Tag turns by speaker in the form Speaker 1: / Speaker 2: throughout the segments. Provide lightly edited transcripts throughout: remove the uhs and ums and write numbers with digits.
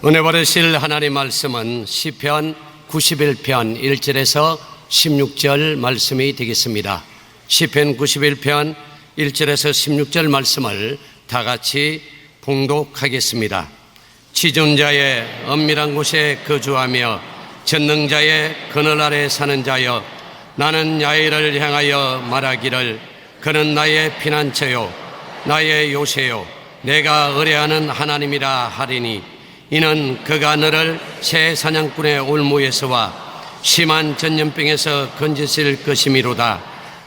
Speaker 1: 은혜 받으실 하나님 말씀은 시편 91편 1절에서 16절 말씀이 되겠습니다. 시편 91편 1절에서 16절 말씀을 다 같이 봉독하겠습니다. 지존자의 엄밀한 곳에 거주하며 전능자의 그늘 아래 사는 자여, 나는 야훼를 향하여 말하기를 그는 나의 피난처요 나의 요새요 내가 의뢰하는 하나님이라 하리니, 이는 그가 너를 새 사냥꾼의 올무에서와 심한 전염병에서 건지실 것이미로다.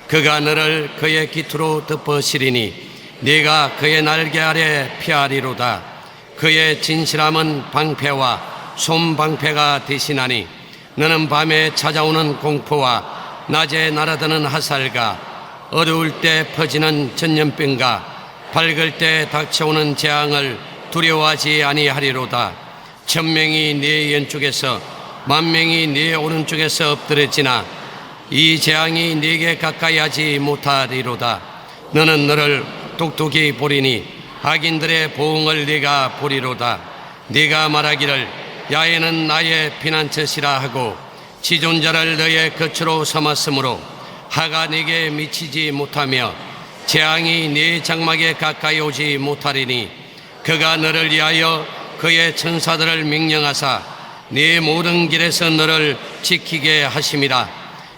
Speaker 1: 그가 너를 그의 깃으로 덮으시리니 네가 그의 날개 아래 피하리로다. 그의 진실함은 방패와 솜방패가 대신하니, 너는 밤에 찾아오는 공포와 낮에 날아드는 화살과 어두울 때 퍼지는 전염병과 밝을 때 닥쳐오는 재앙을 두려워하지 아니하리로다. 천명이 네 왼쪽에서 만명이 네 오른쪽에서 엎드려지나 이 재앙이 네게 가까이 하지 못하리로다. 너는 너를 똑똑히 보리니 악인들의 보응을 네가 보리로다. 네가 말하기를 야훼는 나의 피난처시라 하고 지존자를 너의 거처로 삼았으므로 하가 네게 미치지 못하며 재앙이 네 장막에 가까이 오지 못하리니, 그가 너를 위하여 그의 천사들을 명령하사 네 모든 길에서 너를 지키게 하심이라.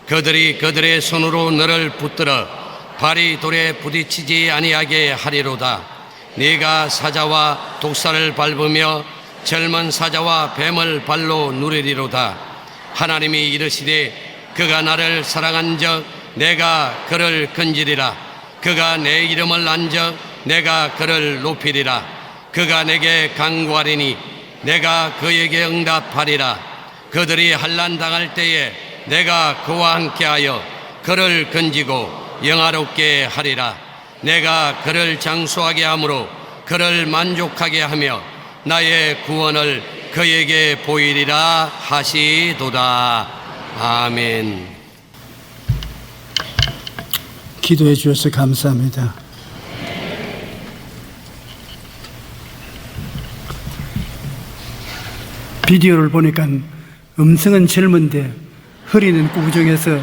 Speaker 1: 그들이 그들의 손으로 너를 붙들어 발이 돌에 부딪히지 아니하게 하리로다. 네가 사자와 독사를 밟으며 젊은 사자와 뱀을 발로 누리리로다. 하나님이 이르시되 그가 나를 사랑한즉 내가 그를 건지리라. 그가 내 이름을 안즉 내가 그를 높이리라. 그가 내게 간구하리니 내가 그에게 응답하리라. 그들이 환난 당할 때에 내가 그와 함께하여 그를 건지고 영화롭게 하리라. 내가 그를 장수하게 함으로 그를 만족하게 하며 나의 구원을 그에게 보이리라 하시도다. 아멘.
Speaker 2: 기도해 주셔서 감사합니다. 비디오를 보니까 음성은 젊은데 허리는 꾸부정해서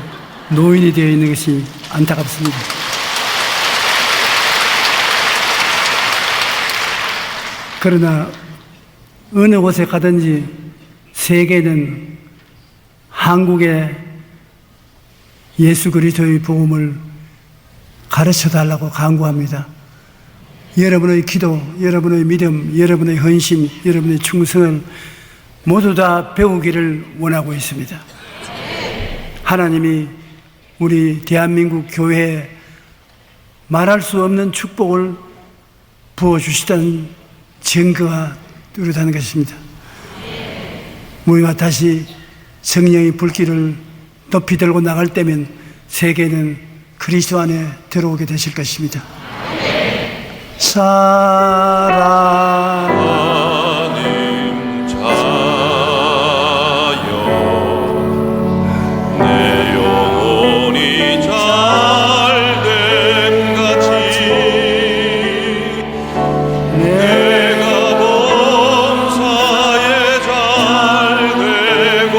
Speaker 2: 노인이 되어 있는 것이 안타깝습니다. 그러나 어느 곳에 가든지 세계는 한국의 예수 그리스도의 복음을 가르쳐 달라고 간구합니다. 여러분의 기도, 여러분의 믿음, 여러분의 헌신, 여러분의 충성을 모두 다 배우기를 원하고 있습니다. 하나님이 우리 대한민국 교회에 말할 수 없는 축복을 부어주시다는 증거가 뚜렷한 것입니다. 우리가 다시 성령의 불길을 높이 들고 나갈 때면 세계는 그리스도 안에 들어오게 되실 것입니다.
Speaker 3: 하나님 자여, 내 영혼이 잘됨 같이 내가 범사에 잘되고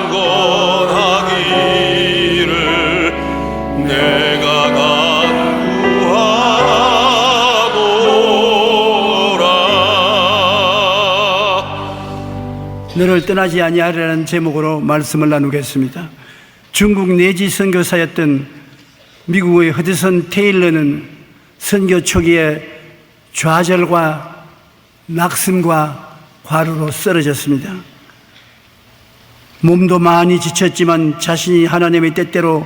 Speaker 3: 강건하기를 내가
Speaker 2: 너를 떠나지 아니하리라는 제목으로 말씀을 나누겠습니다. 중국 내지 선교사였던 미국의 허드슨 테일러는 선교 초기에 좌절과 낙심과 과로로 쓰러졌습니다. 몸도 많이 지쳤지만 자신이 하나님의 뜻대로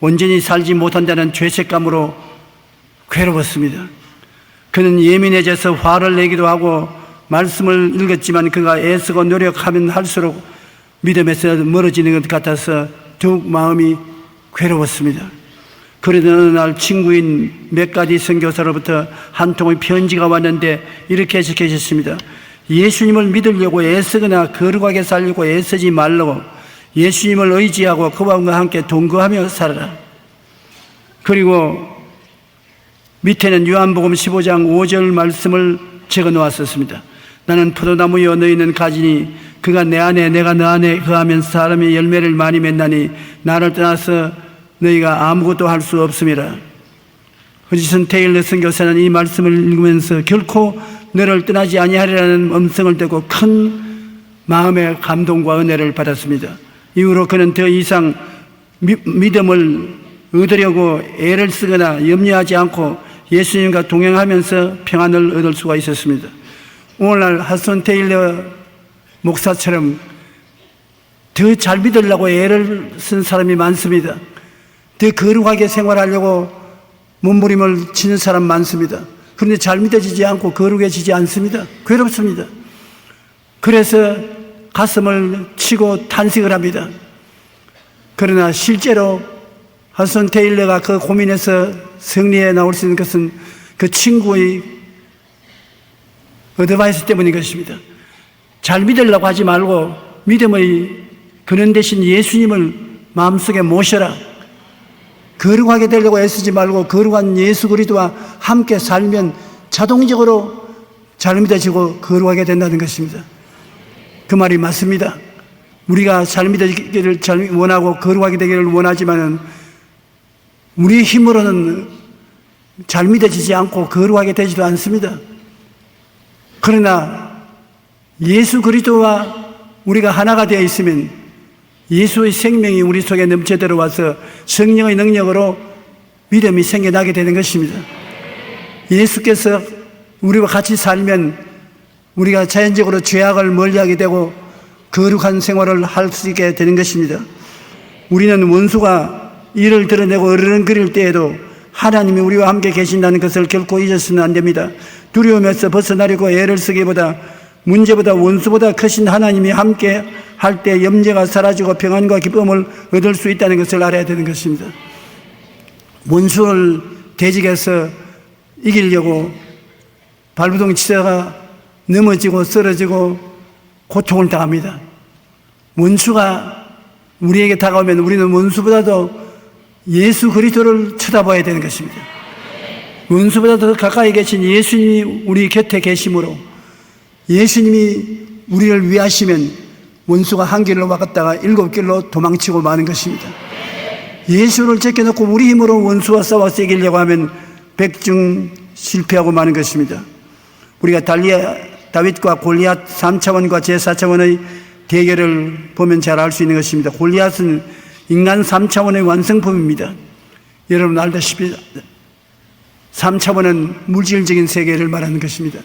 Speaker 2: 온전히 살지 못한다는 죄책감으로 괴로웠습니다. 그는 예민해져서 화를 내기도 하고 말씀을 읽었지만 그가 애쓰고 노력하면 할수록 믿음에서 멀어지는 것 같아서 더욱 마음이 괴로웠습니다. 그러던 어느 날 친구인 몇 가지 선교사로부터 한 통의 편지가 왔는데 이렇게 적혀졌습니다. 예수님을 믿으려고 애쓰거나 거룩하게 살려고 애쓰지 말라고, 예수님을 의지하고 그와 함께 동거하며 살아라. 그리고 밑에는 요한복음 15장 5절 말씀을 적어 놓았었습니다. 나는 포도나무여 너희는 가지니 그가 내 안에 내가 너 안에 거하면서 사람이 열매를 많이 맺나니 나를 떠나서 너희가 아무것도 할 수 없음이라. 허지선 테일러 선교사는 이 말씀을 읽으면서 결코 너를 떠나지 아니하리라는 음성을 듣고 큰 마음의 감동과 은혜를 받았습니다. 이후로 그는 더 이상 믿음을 얻으려고 애를 쓰거나 염려하지 않고 예수님과 동행하면서 평안을 얻을 수가 있었습니다. 오늘날 하슨 테일러 목사처럼 더 잘 믿으려고 애를 쓴 사람이 많습니다. 더 거룩하게 생활하려고 몸부림을 치는 사람 많습니다. 그런데 잘 믿어지지 않고 거룩해지지 않습니다. 괴롭습니다. 그래서 가슴을 치고 탄식을 합니다. 그러나 실제로 하슨 테일러가 그 고민에서 승리해 나올 수 있는 것은 그 친구의 어드바이스 때문인 것입니다. 잘 믿으려고 하지 말고 믿음의 근원 대신 예수님을 마음속에 모셔라. 거룩하게 되려고 애쓰지 말고 거룩한 예수 그리스도와 함께 살면 자동적으로 잘 믿어지고 거룩하게 된다는 것입니다. 그 말이 맞습니다. 우리가 잘 믿어지기를 원하고 거룩하게 되기를 원하지만은 우리의 힘으로는 잘 믿어지지 않고 거룩하게 되지도 않습니다. 그러나 예수 그리스도와 우리가 하나가 되어 있으면 예수의 생명이 우리 속에 넘쳐 들어와서 성령의 능력으로 믿음이 생겨나게 되는 것입니다. 예수께서 우리와 같이 살면 우리가 자연적으로 죄악을 멀리하게 되고 거룩한 생활을 할 수 있게 되는 것입니다. 우리는 원수가 이를 드러내고 어르렁거릴 때에도 하나님이 우리와 함께 계신다는 것을 결코 잊어서는 안 됩니다. 두려움에서 벗어나려고 애를 쓰기보다 문제보다 원수보다 크신 하나님이 함께 할 때 염려가 사라지고 평안과 기쁨을 얻을 수 있다는 것을 알아야 되는 것입니다. 원수를 대적해서 이기려고 발부동 치다가 넘어지고 쓰러지고 고통을 당합니다. 원수가 우리에게 다가오면 우리는 원수보다도 예수 그리스도를 쳐다봐야 되는 것입니다. 원수보다 더 가까이 계신 예수님이 우리 곁에 계심으로 예수님이 우리를 위하시면 원수가 한 길로 막았다가 7길로 도망치고 마는 것입니다. 예수를 제껴놓고 우리 힘으로 원수와 싸워서 이기려고 하면 백중 실패하고 마는 것입니다. 우리가 다윗과 골리앗 3차원과 제4차원의 대결을 보면 잘 알 수 있는 것입니다. 골리앗은 인간 3차원의 완성품입니다. 여러분 알다시피 3차원은 물질적인 세계를 말하는 것입니다.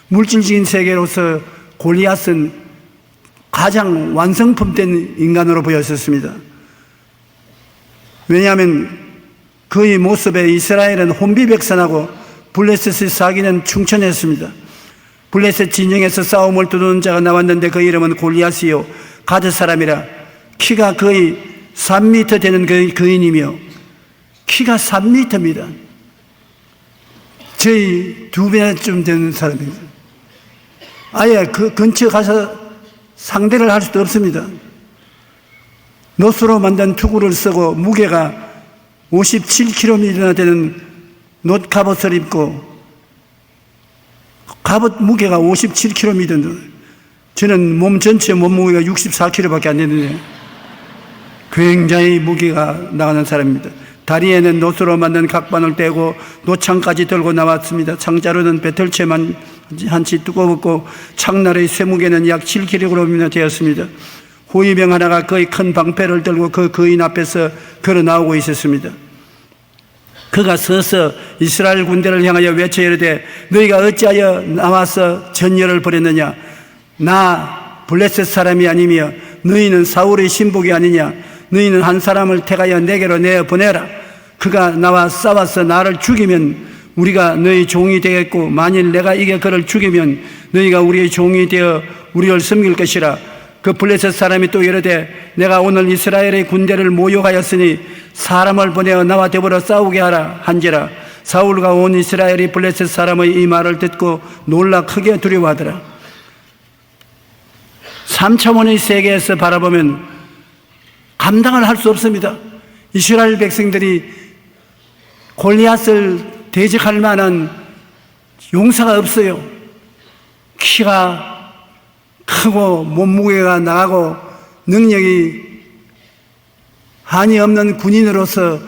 Speaker 2: 물질적인 세계로서 골리앗은 가장 완성품된 인간으로 보였었습니다. 왜냐하면 그의 모습에 이스라엘은 혼비백산하고 블레셋의 사기는 충천했습니다. 블레셋 진영에서 싸움을 두는 자가 나왔는데 그 이름은 골리앗이요 가드 사람이라. 키가 거의 3m 되는 거인이며 키가 3m입니다. 저희 2배쯤 되는 사람입니다. 아예 그 근처에 가서 상대를 할 수도 없습니다. 노스로 만든 투구를 쓰고 무게가 57kg나 되는 놋 갑옷을 입고 갑옷 무게가 57kg입니다. 저는 몸 전체 몸무게가 64kg밖에 안 되는데 굉장히 무게가 나가는 사람입니다. 다리에는 놋으로 만든 각반을 떼고 노창까지 들고 나왔습니다. 창자루는 배틀채만 한치 두꺼웠고 창날의 쇠무게는 약 7kg이나 되었습니다. 호위병 하나가 거의 큰 방패를 들고 그 거인 앞에서 걸어 나오고 있었습니다. 그가 서서 이스라엘 군대를 향하여 외쳐 이르되 너희가 어찌하여 나와서 전열을 벌였느냐? 나 블레셋 사람이 아니며 너희는 사울의 신복이 아니냐? 너희는 한 사람을 택하여 내게로 내어보내라. 그가 나와 싸워서 나를 죽이면 우리가 너희 종이 되겠고 만일 내가 이겨 그를 죽이면 너희가 우리의 종이 되어 우리를 섬길 것이라. 그 블레셋 사람이 또 이르되 내가 오늘 이스라엘의 군대를 모욕하였으니 사람을 보내어 나와 더불어 싸우게 하라 한지라. 사울과 온 이스라엘이 블레셋 사람의 이 말을 듣고 놀라 크게 두려워하더라. 3차원의 세계에서 바라보면 감당을 할 수 없습니다. 이스라엘 백성들이 골리앗을 대적할 만한 용사가 없어요. 키가 크고 몸무게가 나가고 능력이 한이 없는 군인으로서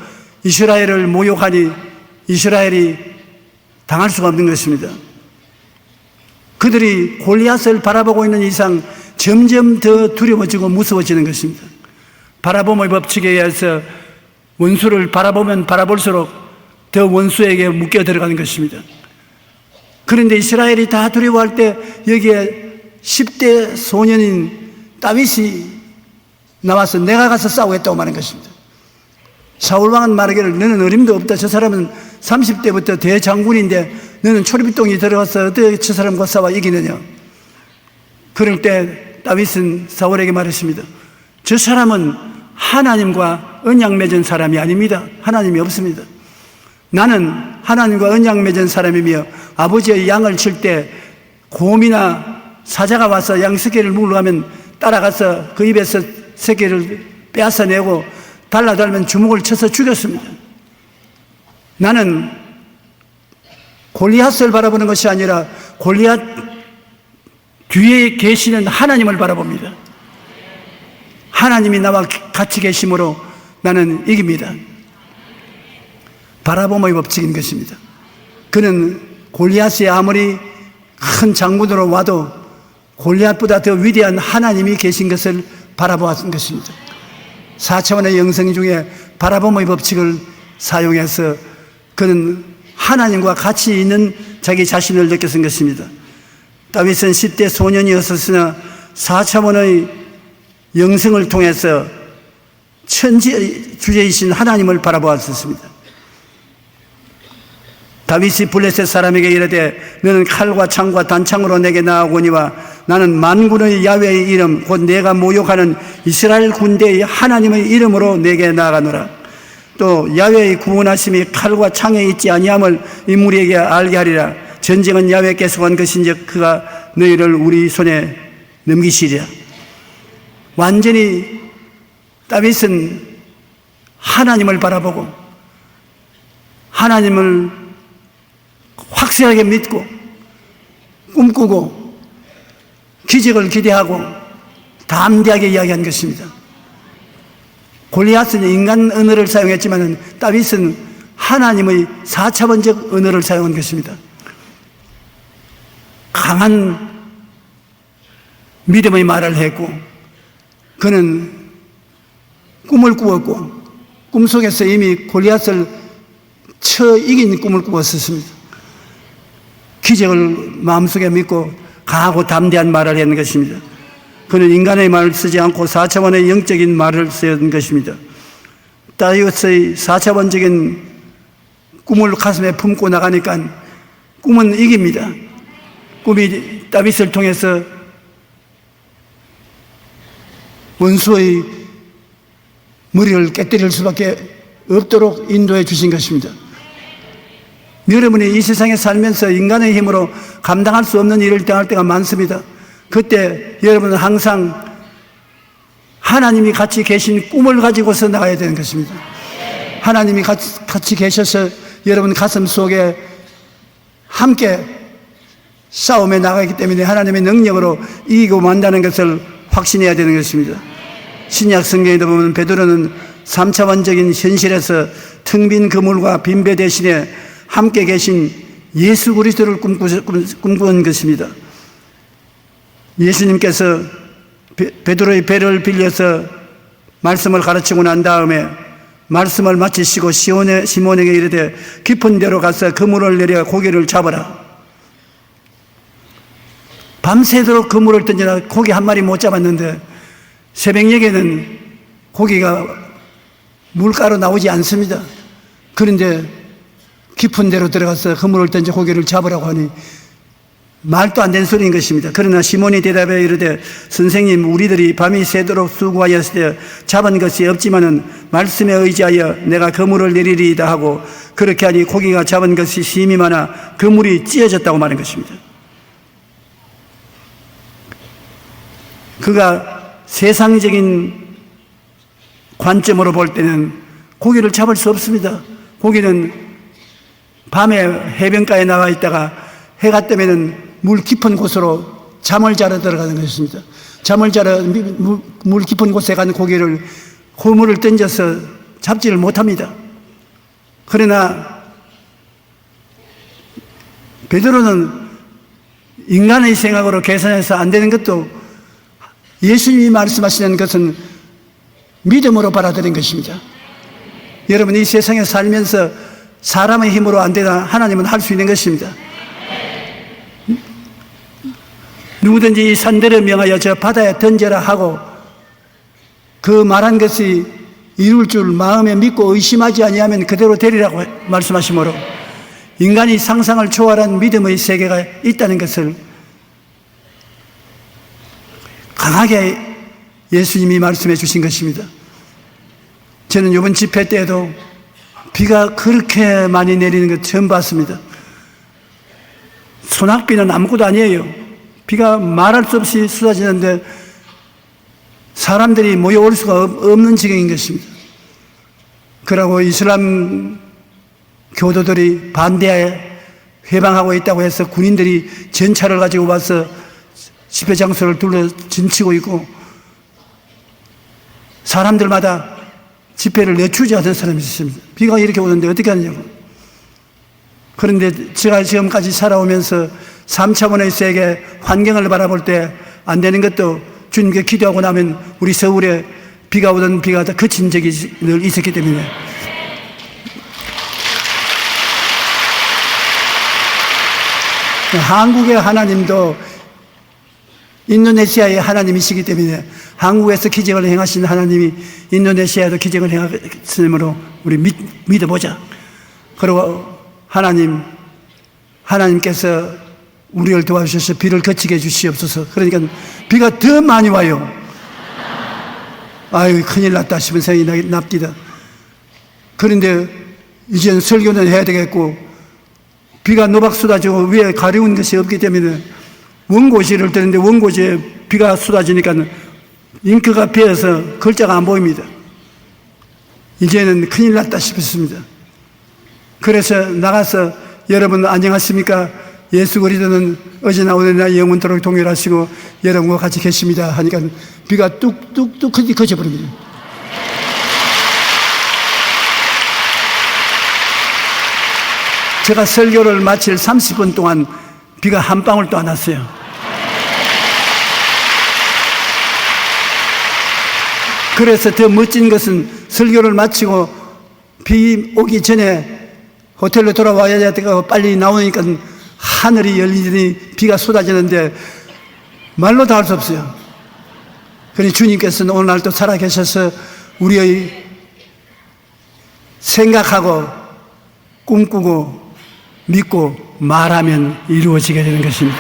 Speaker 2: 이스라엘을 모욕하니 이스라엘이 당할 수가 없는 것입니다. 그들이 골리앗을 바라보고 있는 이상 점점 더 두려워지고 무서워지는 것입니다. 바라봄의 법칙에 의해서 원수를 바라보면 바라볼수록 더 원수에게 묶여 들어가는 것입니다. 그런데 이스라엘이 다 두려워할 때 여기에 10대 소년인 다윗이 나와서 내가 가서 싸우겠다고 말한 것입니다. 사울왕은 말하기를 너는 어림도 없다. 저 사람은 30대부터 대장군인데 너는 초리비동이 들어가서 어떻게 저 사람과 싸워 이기느냐. 그럴 때 다윗은 사울에게 말했습니다. 저 사람은 하나님과 언약 맺은 사람이 아닙니다. 하나님이 없습니다. 나는 하나님과 언약 맺은 사람이며 아버지의 양을 칠 때 곰이나 사자가 와서 양 새끼를 물러가면 따라가서 그 입에서 새끼를 빼앗아내고 달라달면 주먹을 쳐서 죽였습니다. 나는 골리앗을 바라보는 것이 아니라 골리앗 뒤에 계시는 하나님을 바라봅니다. 하나님이 나와 같이 계심으로 나는 이깁니다. 바라봄의 법칙인 것입니다. 그는 골리앗이 아무리 큰 장군으로 와도 골리앗보다 더 위대한 하나님이 계신 것을 바라보았던 것입니다. 4차원의 영성 중에 바라봄의 법칙을 사용해서 그는 하나님과 같이 있는 자기 자신을 느꼈던 것입니다. 다윗은 10대 소년이었으나 4차원의 영성을 통해서 천지 주제이신 하나님을 바라보았습니다. 다윗이 블레셋 사람에게 이르되 너는 칼과 창과 단창으로 내게 나아오거니와 나는 만군의 야훼의 이름 곧 내가 모욕하는 이스라엘 군대의 하나님의 이름으로 내게 나아가노라. 또 야훼의 구원하심이 칼과 창에 있지 아니함을 이 무리에게 알게 하리라. 전쟁은 야훼께서 한 것인즉 그가 너희를 우리 손에 넘기시리라. 완전히 다윗은 하나님을 바라보고 하나님을 확실하게 믿고 꿈꾸고 기적을 기대하고 담대하게 이야기한 것입니다. 골리앗은 인간 언어를 사용했지만 다윗은 하나님의 4차원적 언어를 사용한 것입니다. 강한 믿음의 말을 했고 그는 꿈을 꾸었고 꿈속에서 이미 골리앗을 쳐 이긴 꿈을 꾸었습니다. 기적을 마음속에 믿고 강하고 담대한 말을 했는 것입니다. 그는 인간의 말을 쓰지 않고 4차원의 영적인 말을 쓰는 것입니다. 다윗의 4차원적인 꿈을 가슴에 품고 나가니까 꿈은 이깁니다. 꿈이 다윗을 통해서 원수의 머리를 깨뜨릴 수밖에 없도록 인도해 주신 것입니다. 여러분이 이 세상에 살면서 인간의 힘으로 감당할 수 없는 일을 당할 때가 많습니다. 그때 여러분은 항상 하나님이 같이 계신 꿈을 가지고서 나가야 되는 것입니다. 하나님이 같이 계셔서 여러분 가슴 속에 함께 싸움에 나가기 때문에 하나님의 능력으로 이기고 만다는 것을 확신해야 되는 것입니다. 신약 성경에도 보면 베드로는 3차원적인 현실에서 텅 빈 그물과 빈배 대신에 함께 계신 예수 그리스도를 꿈꾸는 것입니다. 예수님께서 베드로의 배를 빌려서 말씀을 가르치고 난 다음에 말씀을 마치시고 시몬에게 이르되 깊은 데로 가서 그물을 내려 고기를 잡아라. 밤새도록 그물을 던지나 고기 한 마리 못 잡았는데 새벽녘에는 고기가 물가로 나오지 않습니다. 그런데 깊은 데로 들어가서 그물을 던져 고기를 잡으라고 하니 말도 안 되는 소리인 것입니다. 그러나 시몬이 대답해 이르되 선생님 우리들이 밤이 새도록 수고하였을 때 잡은 것이 없지만은 말씀에 의지하여 내가 그물을 내리리이다 하고 그렇게 하니 고기가 잡은 것이 심히 많아 그물이 찢어졌다고 말한 것입니다. 그가 세상적인 관점으로 볼 때는 고기를 잡을 수 없습니다. 고기는 밤에 해변가에 나가 있다가 해가 뜨면은 물 깊은 곳으로 잠을 자러 들어가는 것입니다. 잠을 자러 물 깊은 곳에 간 고기를 호물을 던져서 잡지를 못합니다. 그러나 베드로는 인간의 생각으로 계산해서 안 되는 것도 예수님이 말씀하시는 것은 믿음으로 받아들인 것입니다. 여러분, 이 세상에 살면서 사람의 힘으로 안 되나 하나님은 할 수 있는 것입니다. 누구든지 이 산들을 명하여 저 바다에 던져라 하고 그 말한 것이 이룰 줄 마음에 믿고 의심하지 아니하면 그대로 되리라고 말씀하시므로 인간이 상상을 초월한 믿음의 세계가 있다는 것을 강하게 예수님이 말씀해 주신 것입니다. 저는 이번 집회 때에도 비가 그렇게 많이 내리는 것 처음 봤습니다. 소낙비는 아무것도 아니에요. 비가 말할 수 없이 쏟아지는데 사람들이 모여올 수가 없는 지경인 것입니다. 그러고 이슬람 교도들이 반대하에 회방하고 있다고 해서 군인들이 전차를 가지고 와서 집회 장소를 둘러 진치고 있고 사람들마다 집회를 내추지 않는 사람이 있습니다. 비가 이렇게 오는데 어떻게 하느냐고. 그런데 제가 지금까지 살아오면서 3차원의 세계 환경을 바라볼 때 안 되는 것도 주님께 기도하고 나면 우리 서울에 비가 오던 비가 다 그친 적이 늘 있었기 때문에 한국의 하나님도 인도네시아의 하나님이시기 때문에 한국에서 기적을 행하신 하나님이 인도네시아에도 기적을 행하시므로 우리 믿어보자. 그리고 하나님께서 우리를 도와주셔서 비를 그치게 해주시옵소서. 그러니까 비가 더 많이 와요. 아유, 큰일 났다 싶은 생각이 납니다. 그런데 이제는 설교는 해야 되겠고 비가 노박 쏟아지고 위에 가려운 것이 없기 때문에 원고지를 뜨는데 원고지에 비가 쏟아지니까 잉크가 베어서 글자가 안 보입니다. 이제는 큰일 났다 싶었습니다. 그래서 나가서 여러분 안녕하십니까? 예수 그리스도는 어제나 오늘나 영원토록 동일하시고 여러분과 같이 계십니다 하니까 비가 뚝뚝뚝 그쳐버립니다. 제가 설교를 마칠 30분 동안 비가 한 방울도 안 왔어요. 그래서 더 멋진 것은 설교를 마치고 비 오기 전에 호텔로 돌아와야 되고 빨리 나오니까 하늘이 열리더니 비가 쏟아지는데 말로 다 할 수 없어요. 그러니 주님께서는 오늘날도 살아계셔서 우리의 생각하고 꿈꾸고 믿고 말하면 이루어지게 되는 것입니다.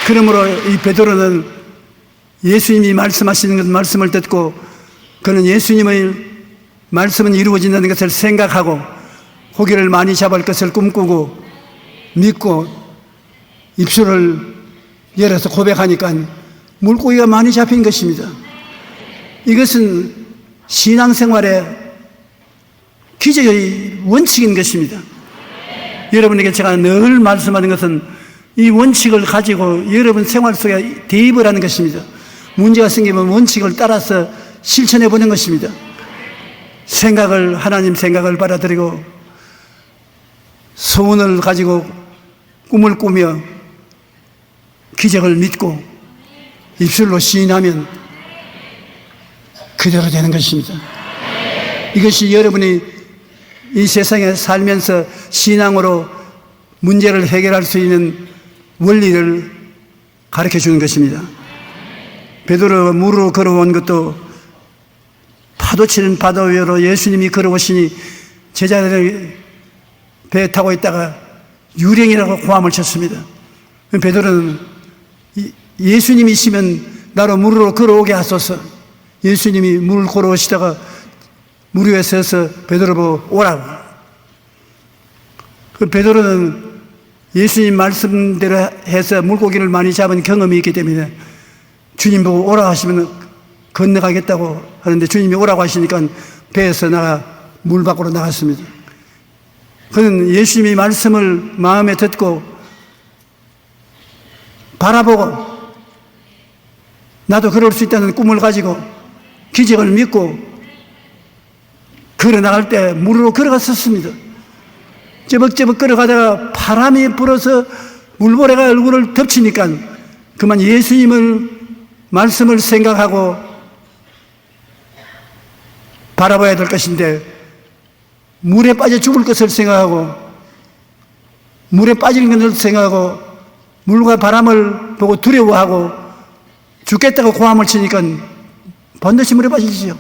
Speaker 2: 그러므로 이 베드로는 예수님이 말씀하시는 말씀을 듣고 그는 예수님의 말씀은 이루어진다는 것을 생각하고 고기를 많이 잡을 것을 꿈꾸고 믿고 입술을 열어서 고백하니까 물고기가 많이 잡힌 것입니다. 이것은 신앙생활의 기적의 원칙인 것입니다. 여러분에게 제가 늘 말씀하는 것은 이 원칙을 가지고 여러분 생활 속에 대입을 하는 것입니다. 문제가 생기면 원칙을 따라서 실천해 보는 것입니다. 하나님 생각을 받아들이고 소원을 가지고 꿈을 꾸며 기적을 믿고 입술로 시인하면 그대로 되는 것입니다. 이것이 여러분이 이 세상에 살면서 신앙으로 문제를 해결할 수 있는 원리를 가르쳐 주는 것입니다. 베드로가 물으로 걸어온 것도 파도치는 바다 위로 예수님이 걸어오시니 제자들이 배에 타고 있다가 유령이라고 고함을 쳤습니다. 베드로는 예수님이시면 나로 물으로 걸어오게 하소서. 예수님이 물을 걸어오시다가 물 위에 서서 베드로 보고 오라고. 베드로는 예수님 말씀대로 해서 물고기를 많이 잡은 경험이 있기 때문에 주님 보고 오라 하시면 건너가겠다고 하는데 주님이 오라고 하시니까 배에서 물 밖으로 나갔습니다. 그는 예수님의 말씀을 마음에 듣고 바라보고 나도 그럴 수 있다는 꿈을 가지고 기적을 믿고 걸어나갈 때 물으로 걸어갔었습니다. 쩌벅쩌벅 걸어가다가 바람이 불어서 물보레가 얼굴을 덮치니까 그만 예수님을 말씀을 생각하고 바라봐야 될 것인데 물에 빠져 죽을 것을 생각하고 물에 빠지는 것을 생각하고 물과 바람을 보고 두려워하고 죽겠다고 고함을 치니까 반드시 물에 빠지지요.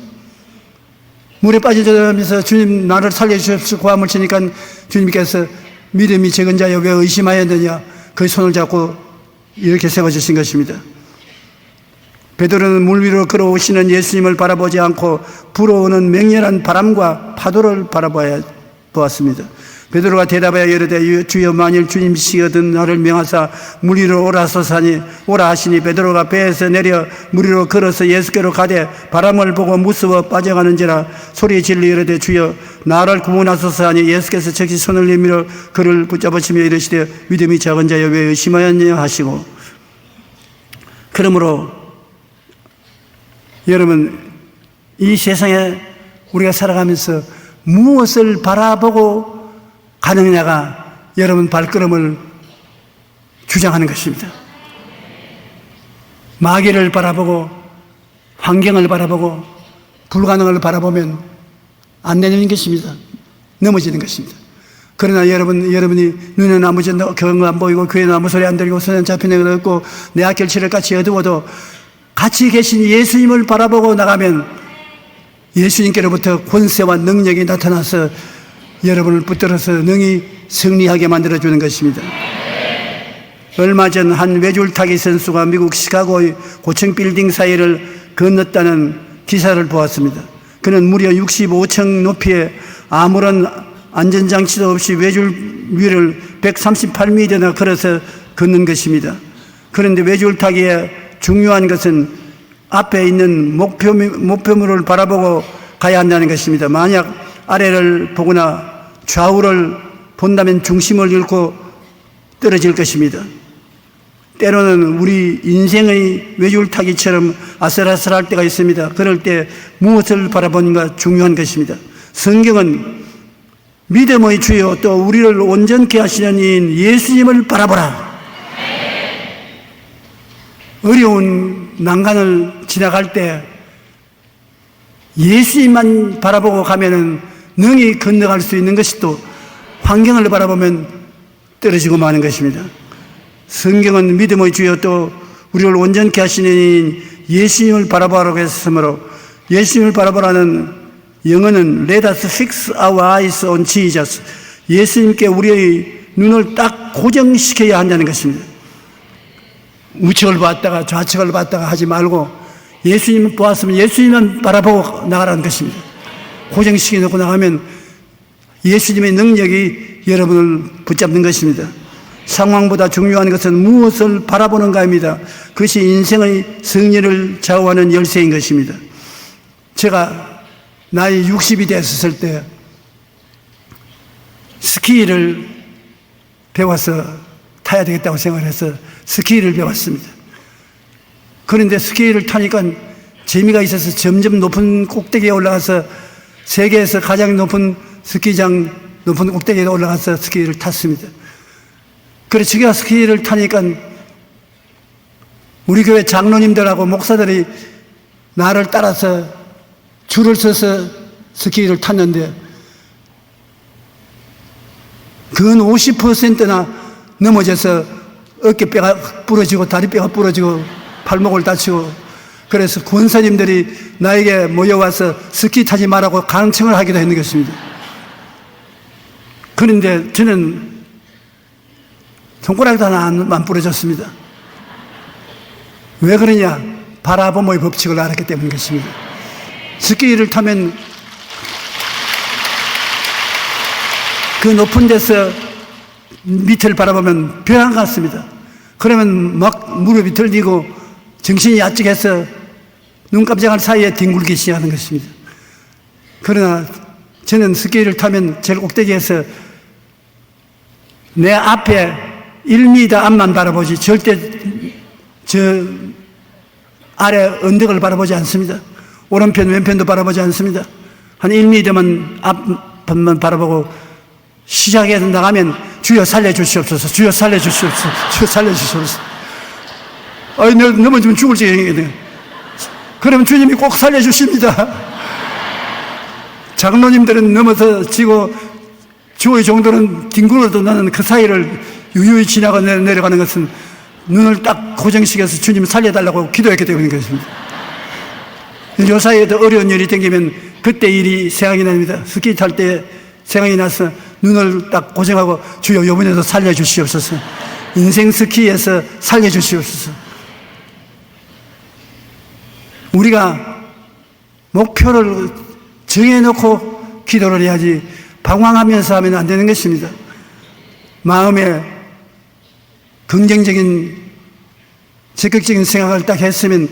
Speaker 2: 물에 빠지면서 주님 나를 살려주십시오 고함을 치니까 주님께서 믿음이 적은 자여 왜 의심하였느냐 그 손을 잡고 이렇게 세워주신 것입니다. 베드로는 물 위로 걸어오시는 예수님을 바라보지 않고 불어오는 맹렬한 바람과 파도를 바라보았습니다. 베드로가 대답하여 이르되 주여 만일 주님이시거든 나를 명하사 물 위로 오라 하시니 베드로가 배에서 내려 물 위로 걸어서 예수께로 가되 바람을 보고 무서워 빠져가는지라 소리 질러 이르되 주여 나를 구원하소서 하니 예수께서 즉시 손을 내밀어 그를 붙잡으시며 이르시되 믿음이 작은 자여 왜 의심하였냐 하시고. 그러므로 여러분 이 세상에 우리가 살아가면서 무엇을 바라보고 가느냐가 여러분 발걸음을 주장하는 것입니다. 마귀를 바라보고 환경을 바라보고 불가능을 바라보면 안 되는 것입니다. 넘어지는 것입니다. 그러나 여러분이 눈에는 아무 경험 안 보이고 귀에는 아무 소리 안 들리고 손에는 잡히는 것 없고 내 앞길치를 같이 어두워도 같이 계신 예수님을 바라보고 나가면 예수님께로부터 권세와 능력이 나타나서 여러분을 붙들어서 능히 승리하게 만들어주는 것입니다. 얼마 전 한 외줄타기 선수가 미국 시카고의 고층 빌딩 사이를 건넜다는 기사를 보았습니다. 그는 무려 65층 높이에 아무런 안전장치도 없이 외줄 위를 138m나 걸어서 걷는 것입니다. 그런데 외줄타기의 중요한 것은 앞에 있는 목표물을 바라보고 가야 한다는 것입니다. 만약 아래를 보거나 좌우를 본다면 중심을 잃고 떨어질 것입니다. 때로는 우리 인생의 외줄타기처럼 아슬아슬할 때가 있습니다. 그럴 때 무엇을 바라보는가 중요한 것입니다. 성경은 믿음의 주여 또 우리를 온전케 하시는 이인 예수님을 바라보라. 어려운 난간을 지나갈 때 예수님만 바라보고 가면은 능히 건너갈 수 있는 것이 또 환경을 바라보면 떨어지고 마는 것입니다. 성경은 믿음의 주여 또 우리를 온전케 하시는 예수님을 바라보라고 했으므로 예수님을 바라보라는 영어는 Let us fix our eyes on Jesus. 예수님께 우리의 눈을 딱 고정시켜야 한다는 것입니다. 우측을 봤다가 좌측을 봤다가 하지 말고 예수님을 보았으면 예수님만 바라보고 나가라는 것입니다. 고정시켜 놓고 나가면 예수님의 능력이 여러분을 붙잡는 것입니다. 상황보다 중요한 것은 무엇을 바라보는가입니다. 그것이 인생의 승리를 좌우하는 열쇠인 것입니다. 제가 나이 60이 됐을 때 스키를 배워서 타야 되겠다고 생각해서 스키를 배웠습니다. 그런데 스키를 타니까 재미가 있어서 점점 높은 꼭대기에 올라가서 세계에서 가장 높은 스키장 높은 꼭대기에 올라가서 스키를 탔습니다. 그래서 제가 스키를 타니까 우리 교회 장로님들하고 목사들이 나를 따라서 줄을 서서 스키를 탔는데 근 50%나 넘어져서 어깨뼈가 부러지고 다리뼈가 부러지고 발목을 다치고 그래서 권사님들이 나에게 모여와서 스키 타지 말라고 강청을 하기도 했는 것입니다. 그런데 저는 손가락도 하나 안 부러졌습니다. 왜 그러냐? 바라봄의 법칙을 알았기 때문인 것입니다. 스키를 타면 그 높은 데서 밑을 바라보면 벼랑 같습니다. 그러면 막 무릎이 들리고 정신이 야찍해서 눈 깜짝할 사이에 뒹굴기 시작하는 것입니다. 그러나 저는 스키를 타면 제일 꼭대기에서 내 앞에 1m 앞만 바라보지 절대 저 아래 언덕을 바라보지 않습니다. 오른편 왼편도 바라보지 않습니다. 한 1m만 앞만 바라보고 시작해서 나가면 주여 살려주시옵소서, 주여 살려주시옵소서, 주여 살려주시옵소서. 넘어지면 죽을 지경이거든요. 그러면 주님이 꼭 살려주십니다. 장로님들은 넘어서 지고 주의 정도는 뒹굴어도 나는 그 사이를 유유히 지나가 내려가는 것은 눈을 딱 고정시켜서 주님 살려달라고 기도했기 때문인 것입니다. 요 사이에도 어려운 일이 생기면 그때 일이 생각이 납니다. 스키 탈 때 생각이 나서 눈을 딱 고정하고 주여 이번에도 살려주시옵소서, 인생 스키에서 살려주시옵소서. 우리가 목표를 정해놓고 기도를 해야지 방황하면서 하면 안 되는 것입니다. 마음에 긍정적인 적극적인 생각을 딱 했으면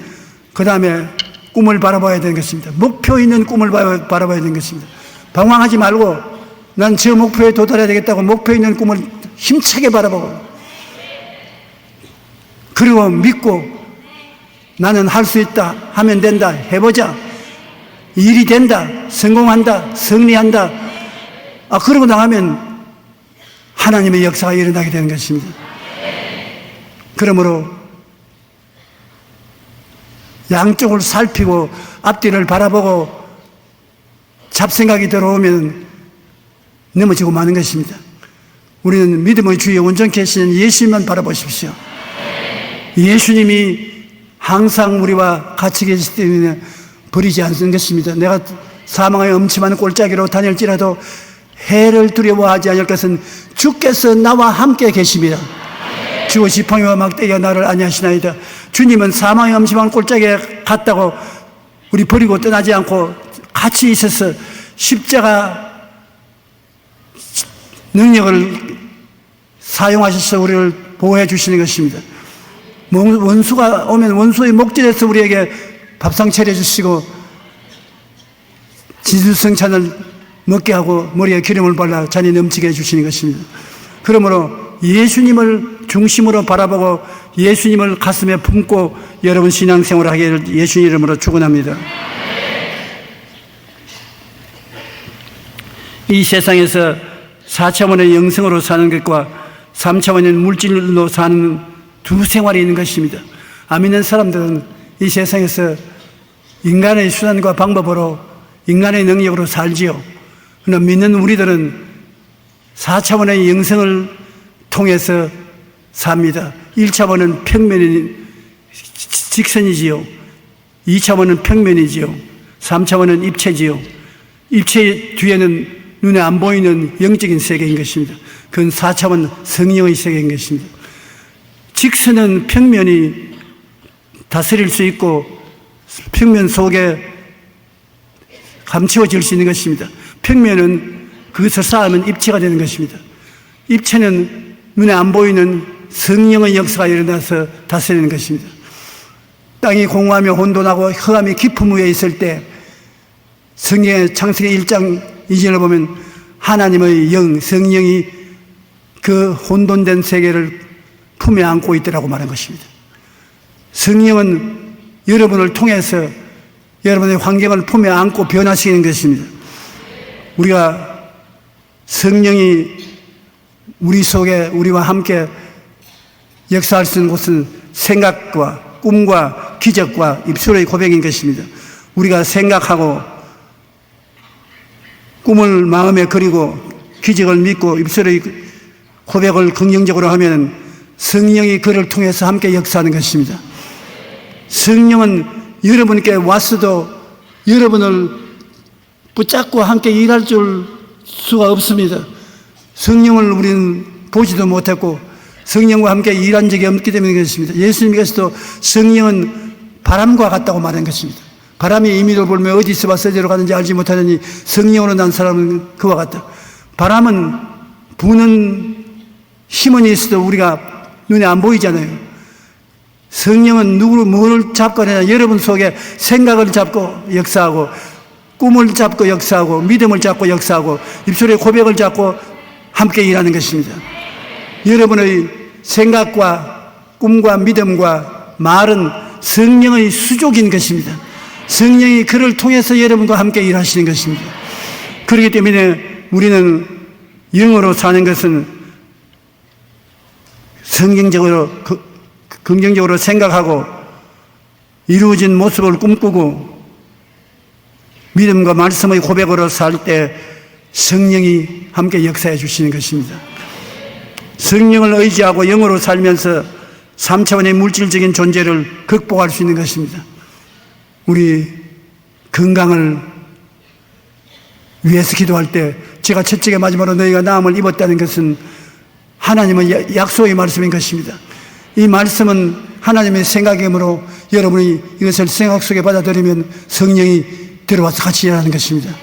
Speaker 2: 그 다음에 꿈을 바라봐야 되는 것입니다. 목표 있는 꿈을 바라봐야 되는 것입니다. 방황하지 말고 난 저 목표에 도달해야 되겠다고 목표 있는 꿈을 힘차게 바라보고, 그리고 믿고 나는 할 수 있다, 하면 된다, 해보자, 일이 된다, 성공한다, 승리한다. 그러고 나가면 하나님의 역사가 일어나게 되는 것입니다. 그러므로 양쪽을 살피고 앞뒤를 바라보고 잡생각이 들어오면 넘어지고 마는 것입니다. 우리는 믿음의 주에 온전케 하시는 예수님만 바라보십시오. 예수님이 항상 우리와 같이 계시기 때문에 버리지 않는 것입니다. 내가 사망의 엄침한 골짜기로 다닐지라도 해를 두려워하지 않을 것은 주께서 나와 함께 계십니다. 주의 지팡이와 막대기가 나를 안위하시나이다. 주님은 사망의 엄침한 골짜기에 갔다고 우리 버리고 떠나지 않고 같이 있어서 십자가 능력을 사용하셔서 우리를 보호해 주시는 것입니다. 원수가 오면 원수의 목전에서 우리에게 밥상 차려주시고 진수성찬을 먹게 하고 머리에 기름을 발라 잔이 넘치게 해주시는 것입니다. 그러므로 예수님을 중심으로 바라보고 예수님을 가슴에 품고 여러분 신앙생활을 하기를 예수님 이름으로 축원합니다. 이 세상에서 4차원의 영성으로 사는 것과 3차원의 물질로 사는 두 생활이 있는 것입니다. 안 믿는 사람들은 이 세상에서 인간의 수단과 방법으로 인간의 능력으로 살지요. 그러나 믿는 우리들은 4차원의 영성을 통해서 삽니다. 1차원은 평면이 직선이지요. 2차원은 평면이지요. 3차원은 입체지요. 입체 뒤에는 눈에 안 보이는 영적인 세계인 것입니다. 그건 4차원 성령의 세계인 것입니다. 직선은 평면이 다스릴 수 있고 평면 속에 감추어질 수 있는 것입니다. 평면은 그것을 쌓으면 입체가 되는 것입니다. 입체는 눈에 안 보이는 성령의 역사가 일어나서 다스리는 것입니다. 땅이 공허하며 혼돈하고 흑암이 깊음 위에 있을 때 성경의 창세기 1장 2절을 보면 하나님의 영, 성령이 그 혼돈된 세계를 품에 안고 있더라고 말한 것입니다. 성령은 여러분을 통해서 여러분의 환경을 품에 안고 변화시키는 것입니다. 우리가 성령이 우리 속에 우리와 함께 역사할 수 있는 곳은 생각과 꿈과 기적과 입술의 고백인 것입니다. 우리가 생각하고 꿈을 마음에 그리고 기적을 믿고 입술의 고백을 긍정적으로 하면 성령이 그를 통해서 함께 역사하는 것입니다. 성령은 여러분께 왔어도 여러분을 붙잡고 함께 일할 수가 없습니다. 성령을 우리는 보지도 못했고 성령과 함께 일한 적이 없기 때문에 그렇습니다. 예수님께서도 성령은 바람과 같다고 말한 것입니다. 바람이 이미를 불며 어디서 와서 어디로 가는지 알지 못하더니 성령으로 난 사람은 그와 같다. 바람은 부는 힘은 있어도 우리가 눈에 안 보이잖아요. 성령은 뭘 잡거나 여러분 속에 생각을 잡고 역사하고 꿈을 잡고 역사하고 믿음을 잡고 역사하고 입술의 고백을 잡고 함께 일하는 것입니다. 여러분의 생각과 꿈과 믿음과 말은 성령의 수족인 것입니다. 성령이 그를 통해서 여러분과 함께 일하시는 것입니다. 그렇기 때문에 우리는 영으로 사는 것은 성경적으로, 긍정적으로 생각하고 이루어진 모습을 꿈꾸고 믿음과 말씀의 고백으로 살 때 성령이 함께 역사해 주시는 것입니다. 성령을 의지하고 영으로 살면서 3차원의 물질적인 존재를 극복할 수 있는 것입니다. 우리 건강을 위해서 기도할 때 제가 첫째게 마지막으로 너희가 나음을 입었다는 것은 하나님의 약속의 말씀인 것입니다. 이 말씀은 하나님의 생각이므로 여러분이 이것을 생각 속에 받아들이면 성령이 들어와서 같이 일하는 것입니다.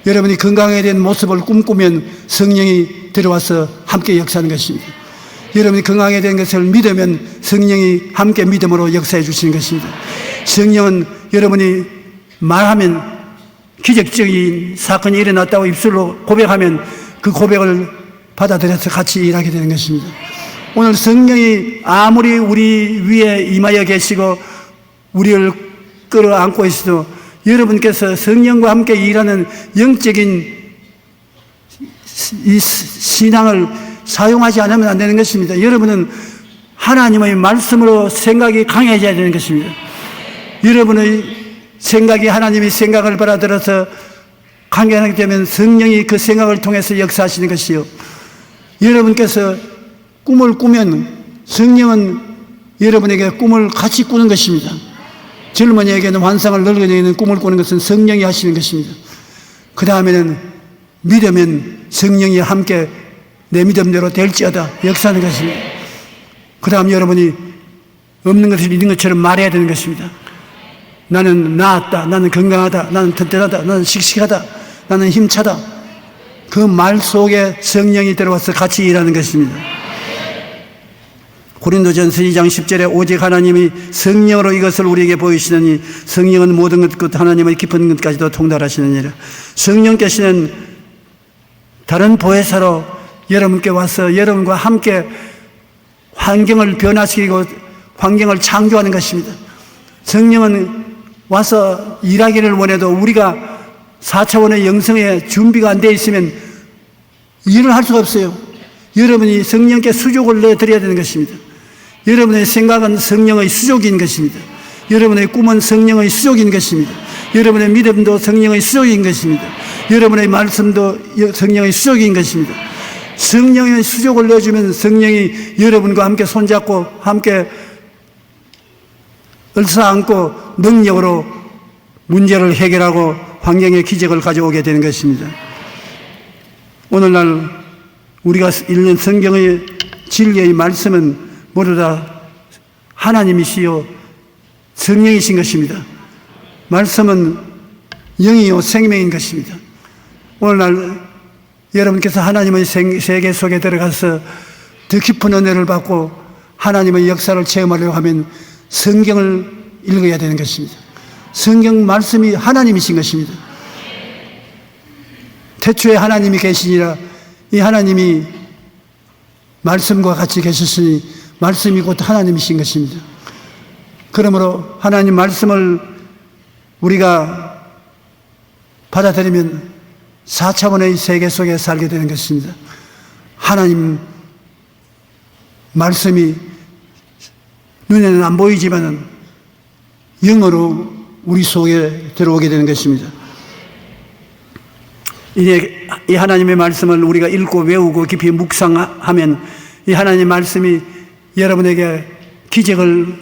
Speaker 2: 여러분이 건강에 대한 모습을 꿈꾸면 성령이 들어와서 함께 역사하는 것입니다. 여러분이 건강에 대한 것을 믿으면 성령이 함께 믿음으로 역사해 주시는 것입니다. 성령은 여러분이 말하면 기적적인 사건이 일어났다고 입술로 고백하면 그 고백을 받아들여서 같이 일하게 되는 것입니다. 오늘 성령이 아무리 우리 위에 임하여 계시고 우리를 끌어안고 있어도 여러분께서 성령과 함께 일하는 영적인 이 신앙을 사용하지 않으면 안 되는 것입니다. 여러분은 하나님의 말씀으로 생각이 강해져야 되는 것입니다. 여러분의 생각이 하나님의 생각을 받아들여서 강해하게 되면 성령이 그 생각을 통해서 역사하시는 것이요. 여러분께서 꿈을 꾸면 성령은 여러분에게 꿈을 같이 꾸는 것입니다. 젊은이에게는 환상을, 늙은이에게는 꿈을 꾸는 것은 성령이 하시는 것입니다. 그 다음에는 믿으면 성령이 함께 내 믿음대로 될지어다 역사하는 것입니다. 그 다음 여러분이 없는 것을 있는 것처럼 말해야 되는 것입니다. 나는 나았다, 나는 건강하다, 나는 튼튼하다, 나는 씩씩하다, 나는 힘차다. 그 말 속에 성령이 들어와서 같이 일하는 것입니다. 고린도전서 2장 10절에 오직 하나님이 성령으로 이것을 우리에게 보이시느니 성령은 모든 것 하나님의 깊은 것까지도 통달하시느니라. 성령께서는 다른 보혜사로 여러분께 와서 여러분과 함께 환경을 변화시키고 환경을 창조하는 것입니다. 성령은 와서 일하기를 원해도 우리가 4차원의 영성에 준비가 안 되어 있으면 일을 할 수가 없어요. 여러분이 성령께 수족을 내드려야 되는 것입니다. 여러분의 생각은 성령의 수족인 것입니다. 여러분의 꿈은 성령의 수족인 것입니다. 여러분의 믿음도 성령의 수족인 것입니다. 여러분의 말씀도 성령의 수족인 것입니다. 성령의 수족을 내주면 성령이 여러분과 함께 손잡고 함께 얼싸안고 능력으로 문제를 해결하고 환경의 기적을 가져오게 되는 것입니다. 오늘날 우리가 읽는 성경의 진리의 말씀은 모두 다 하나님이시요 성령이신 것입니다. 말씀은 영이요 생명인 것입니다. 오늘날 여러분께서 하나님의 세계 속에 들어가서 더 깊은 은혜를 받고 하나님의 역사를 체험하려고 하면 성경을 읽어야 되는 것입니다. 성경 말씀이 하나님이신 것입니다. 태초에 하나님이 계시니라. 이 하나님이 말씀과 같이 계셨으니 말씀이 곧 하나님이신 것입니다. 그러므로 하나님 말씀을 우리가 받아들이면 4차원의 세계 속에 살게 되는 것입니다. 하나님 말씀이 눈에는 안 보이지만은 영으로 우리 속에 들어오게 되는 것입니다. 이제 이 하나님의 말씀을 우리가 읽고 외우고 깊이 묵상하면 이 하나님의 말씀이 여러분에게 기적을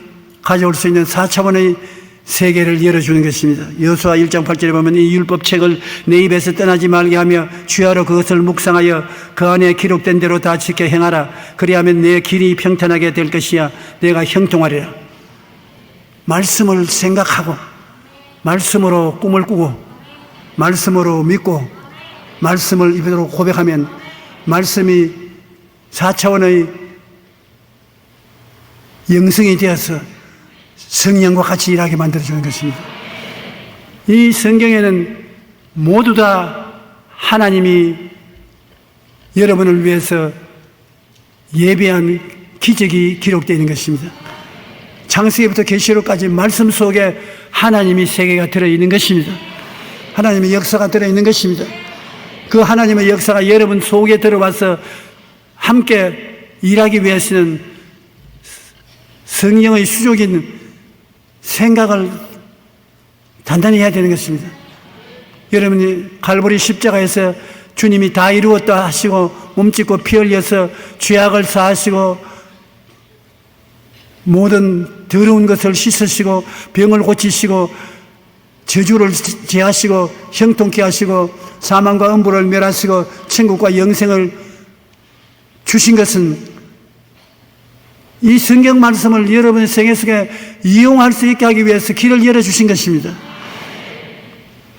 Speaker 2: 가져올 수 있는 4차원의 세계를 열어주는 것입니다. 여호수아 1장 8절에 보면 이 율법책을 내 입에서 떠나지 말게 하며 주야로 그것을 묵상하여 그 안에 기록된 대로 다 지켜 행하라. 그리하면 내 길이 평탄하게 될 것이야. 내가 형통하리라. 말씀을 생각하고 말씀으로 꿈을 꾸고 말씀으로 믿고 말씀을 입으로 고백하면 말씀이 4차원의 영성이 되어서 성령과 같이 일하게 만들어주는 것입니다. 이 성경에는 모두 다 하나님이 여러분을 위해서 예배한 기적이 기록되어 있는 것입니다. 창세기부터 계시록까지 말씀 속에 하나님의 세계가 들어있는 것입니다. 하나님의 역사가 들어있는 것입니다. 그 하나님의 역사가 여러분 속에 들어와서 함께 일하기 위해서는 성령의 수족인 생각을 단단히 해야 되는 것입니다. 여러분이 갈보리 십자가에서 주님이 다 이루었다 하시고 몸짓고 피 흘려서 죄악을 사하시고 모든 더러운 것을 씻으시고 병을 고치시고 저주를 제하시고 형통케 하시고 사망과 음부를 멸하시고 천국과 영생을 주신 것은 이 성경 말씀을 여러분의 생애 속에 이용할 수 있게 하기 위해서 길을 열어주신 것입니다.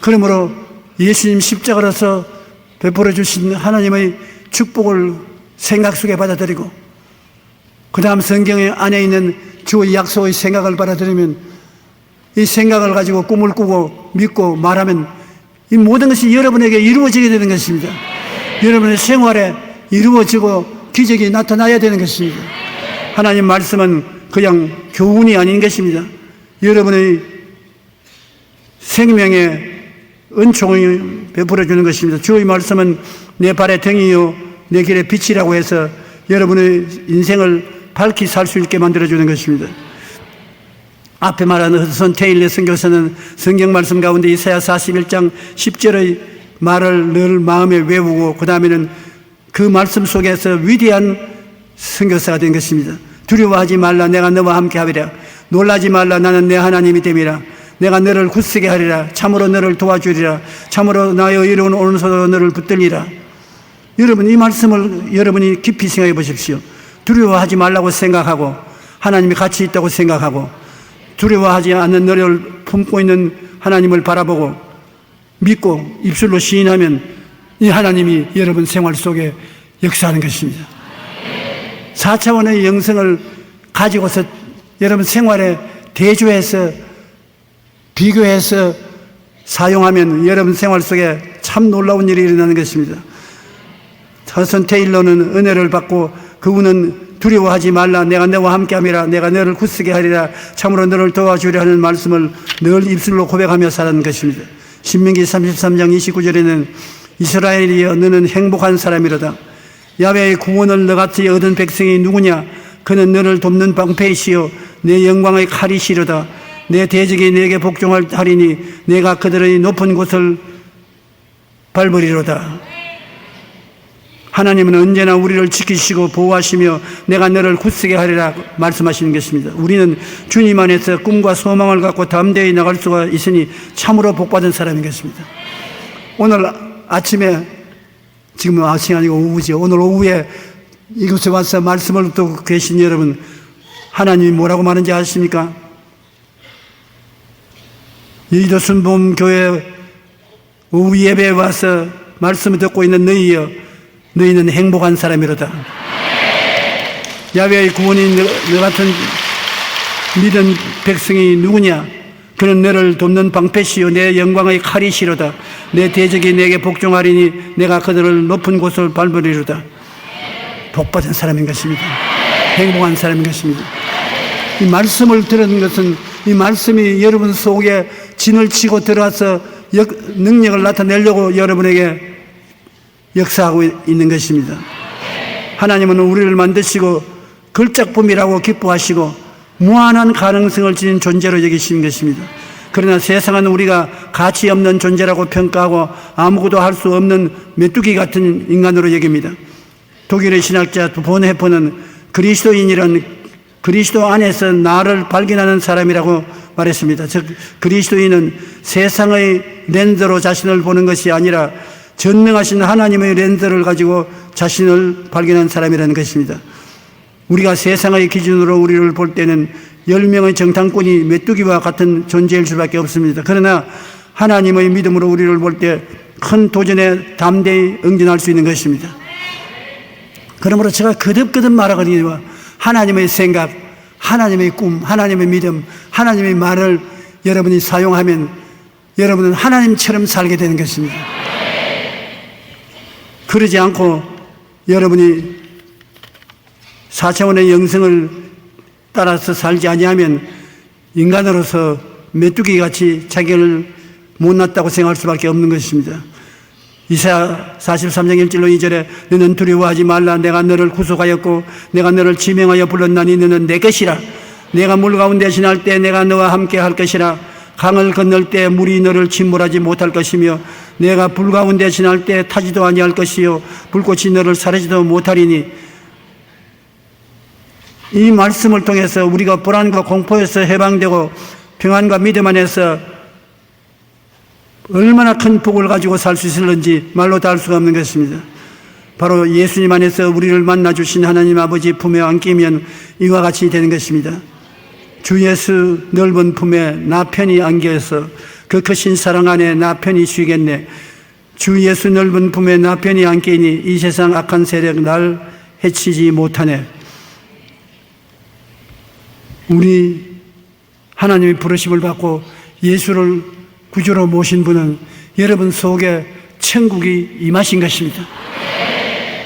Speaker 2: 그러므로 예수님 십자가로서 베풀어 주신 하나님의 축복을 생각 속에 받아들이고 그 다음 성경 안에 있는 주의 약속의 생각을 받아들이면 이 생각을 가지고 꿈을 꾸고 믿고 말하면 이 모든 것이 여러분에게 이루어지게 되는 것입니다. 여러분의 생활에 이루어지고 기적이 나타나야 되는 것입니다. 하나님 말씀은 그냥 교훈이 아닌 것입니다. 여러분의 생명에 은총을 베풀어 주는 것입니다. 주의 말씀은 내 발의 등이요 내 길의 빛이라고 해서 여러분의 인생을 밝히 살 수 있게 만들어 주는 것입니다. 앞에 말한 허드슨 테일러 선교사는 성경 말씀 가운데 이사야 41장 10절의 말을 늘 마음에 외우고 그 다음에는 그 말씀 속에서 위대한 선교사가 된 것입니다. 두려워하지 말라 내가 너와 함께 하리라. 놀라지 말라 나는 내 하나님이 됨이라. 내가 너를 굳세게 하리라. 참으로 너를 도와주리라. 참으로 나의 의로운 오른손으로 너를 붙들리라. 여러분 이 말씀을 여러분이 깊이 생각해 보십시오. 두려워하지 말라고 생각하고 하나님이 같이 있다고 생각하고 두려워하지 않는 너를 품고 있는 하나님을 바라보고 믿고 입술로 시인하면 이 하나님이 여러분 생활 속에 역사하는 것입니다. 4차원의 영성을 가지고서 여러분 생활에 대조해서 비교해서 사용하면 여러분 생활 속에 참 놀라운 일이 일어나는 것입니다. 허드슨 테일러는 은혜를 받고 그분은 두려워하지 말라 내가 너와 함께함이라. 내가 너를 굳세게 하리라. 참으로 너를 도와주려 하는 말씀을 늘 입술로 고백하며 살았는 것입니다. 신명기 33장 29절에는 이스라엘이여 너는 행복한 사람이로다. 야훼의 구원을 너같이 얻은 백성이 누구냐. 그는 너를 돕는 방패이시요 내 영광의 칼이시로다. 내 대적이 내게 복종하리니 내가 그들의 높은 곳을 밟으리로다. 하나님은 언제나 우리를 지키시고 보호하시며 내가 너를 굳세게 하리라 말씀하시는 것입니다. 우리는 주님 안에서 꿈과 소망을 갖고 담대히 나갈 수가 있으니 참으로 복받은 사람인 것입니다. 오늘 아침에 지금 아침이 아니고 오후죠. 오늘 오후에 이곳에 와서 말씀을 듣고 계신 여러분 하나님이 뭐라고 말하는지 아십니까? 여의도 순복음교회 오후 예배에 와서 말씀을 듣고 있는 너희여 너희는 행복한 사람이로다. 야훼의 구원인 너 같은 믿은 백성이 누구냐? 그는 너를 돕는 방패시요 내 영광의 칼이시로다. 내 대적이 내게 복종하리니 내가 그들을 높은 곳을 밟으리로다. 복받은 사람인 것입니다. 행복한 사람인 것입니다. 이 말씀을 들은 것은 이 말씀이 여러분 속에 진을 치고 들어와서 능력을 나타내려고 여러분에게 역사하고 있는 것입니다. 하나님은 우리를 만드시고 걸작품이라고 기뻐하시고 무한한 가능성을 지닌 존재로 여기시는 것입니다. 그러나 세상은 우리가 가치 없는 존재라고 평가하고 아무것도 할 수 없는 메뚜기 같은 인간으로 여깁니다. 독일의 신학자 본헤퍼는 그리스도인이란 그리스도 안에서 나를 발견하는 사람이라고 말했습니다. 즉 그리스도인은 세상의 렌즈로 자신을 보는 것이 아니라 전능하신 하나님의 렌즈를 가지고 자신을 발견한 사람이라는 것입니다. 우리가 세상의 기준으로 우리를 볼 때는 10명의 정탐꾼이 메뚜기와 같은 존재일 수밖에 없습니다. 그러나 하나님의 믿음으로 우리를 볼 때 큰 도전에 담대히 응진할 수 있는 것입니다. 그러므로 제가 거듭거듭 말하거든요. 하나님의 생각, 하나님의 꿈, 하나님의 믿음, 하나님의 말을 여러분이 사용하면 여러분은 하나님처럼 살게 되는 것입니다. 그러지 않고 여러분이 4차원의 영성을 따라서 살지 아니하면 인간으로서 메뚜기같이 자기를 못났다고 생각할 수밖에 없는 것입니다. 이사야 43장 1절로 2절에 너는 두려워하지 말라. 내가 너를 구속하였고 내가 너를 지명하여 불렀나니 너는 내 것이라. 내가 물 가운데 지날 때 내가 너와 함께 할 것이라. 강을 건널 때 물이 너를 침몰하지 못할 것이며 내가 불 가운데 지날 때 타지도 아니할 것이요 불꽃이 너를 사르지도 못하리니. 이 말씀을 통해서 우리가 불안과 공포에서 해방되고 평안과 믿음 안에서 얼마나 큰 복을 가지고 살 수 있을는지 말로 다 할 수가 없는 것입니다. 바로 예수님 안에서 우리를 만나주신 하나님 아버지 품에 안기면 이와 같이 되는 것입니다. 주 예수 넓은 품에 나 편히 안겨서 그 크신 사랑 안에 나 편히 쉬겠네. 주 예수 넓은 품에 나 편히 안기니 이 세상 악한 세력 날 해치지 못하네. 우리 하나님의 부르심을 받고 예수를 구주로 모신 분은 여러분 속에 천국이 임하신 것입니다.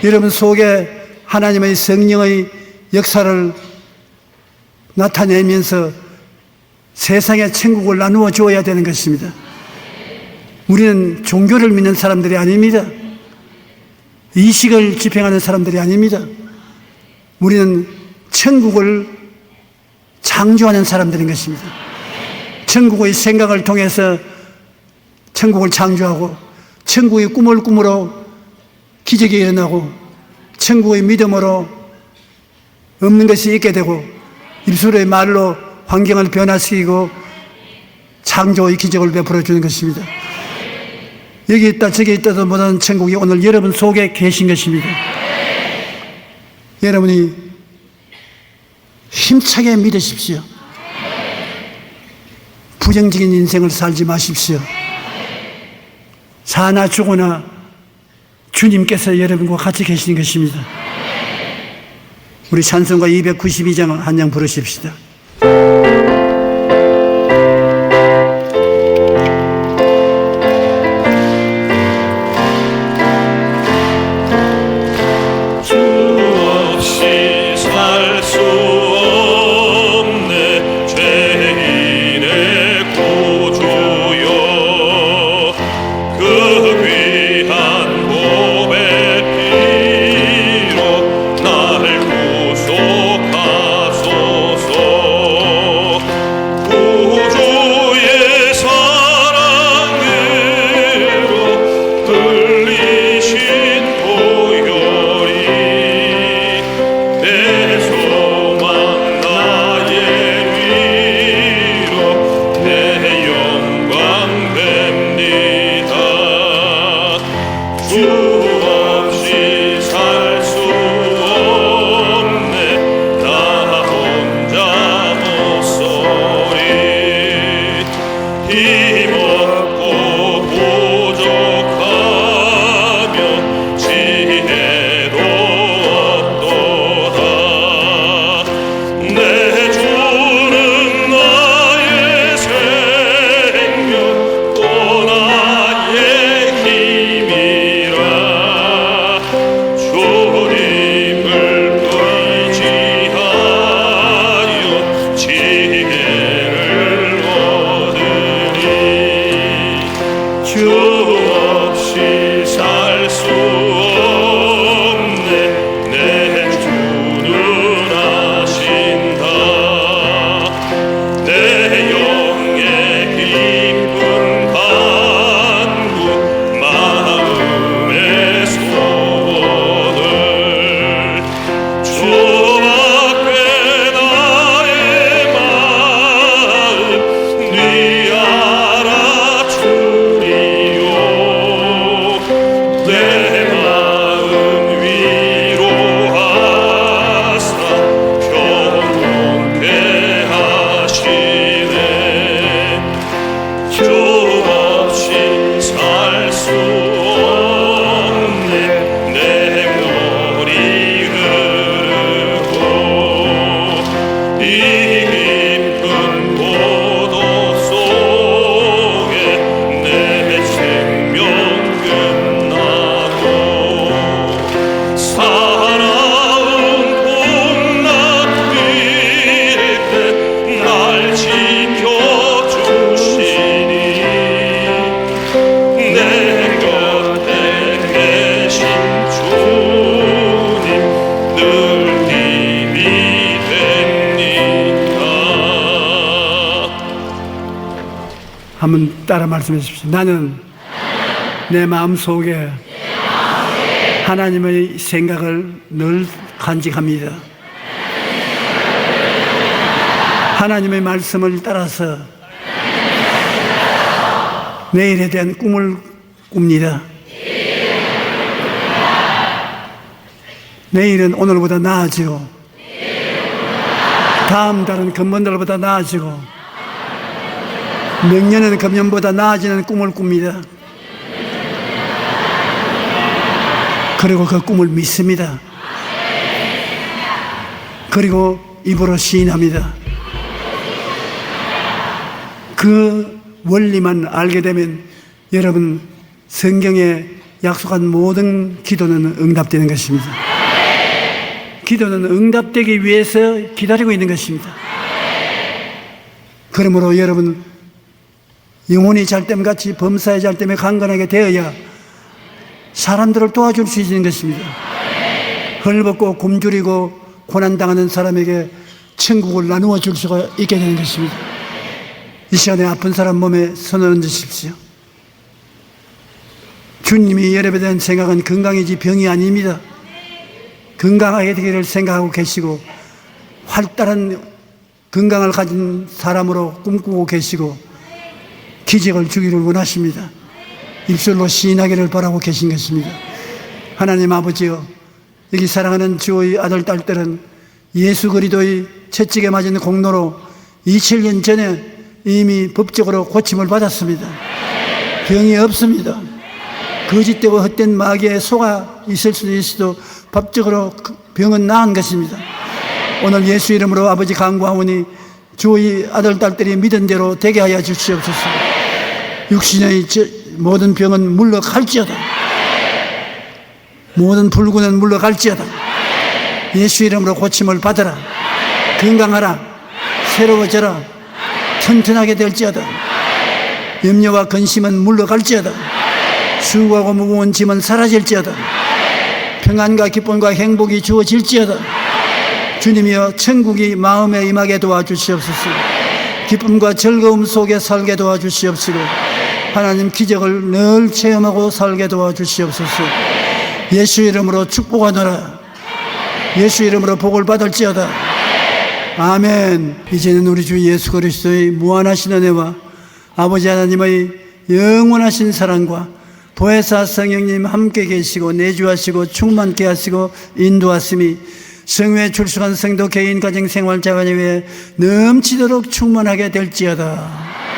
Speaker 2: 여러분 속에 하나님의 성령의 역사를 나타내면서 세상에 천국을 나누어 주어야 되는 것입니다. 우리는 종교를 믿는 사람들이 아닙니다. 이식을 집행하는 사람들이 아닙니다. 우리는 천국을 창조하는 사람들인 것입니다. 천국의 생각을 통해서 천국을 창조하고 천국의 꿈을 꿈으로 기적이 일어나고 천국의 믿음으로 없는 것이 있게 되고 입술의 말로 환경을 변화시키고 창조의 기적을 베풀어 주는 것입니다. 여기 있다 저기 있다도 못하는 천국이 오늘 여러분 속에 계신 것입니다. 여러분이 힘차게 믿으십시오. 부정적인 인생을 살지 마십시오. 사나 죽으나 주님께서 여러분과 같이 계시는 것입니다. 우리 찬송가 292장 한 장 부르십시다.
Speaker 3: 날 구속하소서.
Speaker 2: 한번 따라 말씀해 주십시오. 나는 내 마음 속에 하나님의 생각을 늘 간직합니다. 하나님의 말씀을 따라서 내일에 대한 꿈을 꿉니다. 내일은 오늘보다 나아지고 다음 달은 금번달보다 나아지고 명년은 금년보다 나아지는 꿈을 꿉니다. 그리고 그 꿈을 믿습니다. 그리고 입으로 시인합니다. 그 원리만 알게 되면 여러분 성경에 약속한 모든 기도는 응답되는 것입니다. 기도는 응답되기 위해서 기다리고 있는 것입니다. 그러므로 여러분 영혼이 잘됨같이 범사의 잘됨에 강건하게 되어야 사람들을 도와줄 수 있는 것입니다. 헐벗고 굶주리고 고난당하는 사람에게 천국을 나누어 줄 수가 있게 되는 것입니다. 이 시간에 아픈 사람 몸에 손을 얹으십시오. 주님이 여러분에 대한 생각은 건강이지 병이 아닙니다. 건강하게 되기를 생각하고 계시고 활달한 건강을 가진 사람으로 꿈꾸고 계시고 기적을 주기를 원하십니다. 입술로 시인하기를 바라고 계신 것입니다. 하나님 아버지여, 여기 사랑하는 주의 아들 딸들은 예수 그리스도의 채찍에 맞은 공로로 2000년 전에 이미 법적으로 고침을 받았습니다. 병이 없습니다. 거짓되고 헛된 마귀에 속아 있을 수도 있어도 법적으로 병은 나은 것입니다. 오늘 예수 이름으로 아버지 간구하오니 주의 아들 딸들이 믿은 대로 되게 하여 주시옵소서. 육신의 모든 병은 물러갈지어다. 모든 불구는 물러갈지어다. 예수 이름으로 고침을 받아라. 건강하라. 새로워져라. 튼튼하게 될지어다. 염려와 근심은 물러갈지어다. 수고하고 무거운 짐은 사라질지어다. 평안과 기쁨과 행복이 주어질지어다. 주님이여, 천국이 마음에 임하게 도와주시옵소서. 기쁨과 즐거움 속에 살게 도와주시옵시고 하나님 기적을 늘 체험하고 살게 도와주시옵소서. 예수 이름으로 축복하노라. 예수 이름으로 복을 받을지어다. 아멘. 이제는 우리 주 예수 그리스도의 무한하신 은혜와 아버지 하나님의 영원하신 사랑과 보혜사 성령님 함께 계시고 내주하시고 충만케 하시고 인도하심이 성회에 출석한 성도 개인 가정 생활 자간에 위해 넘치도록 충만하게 될지어다.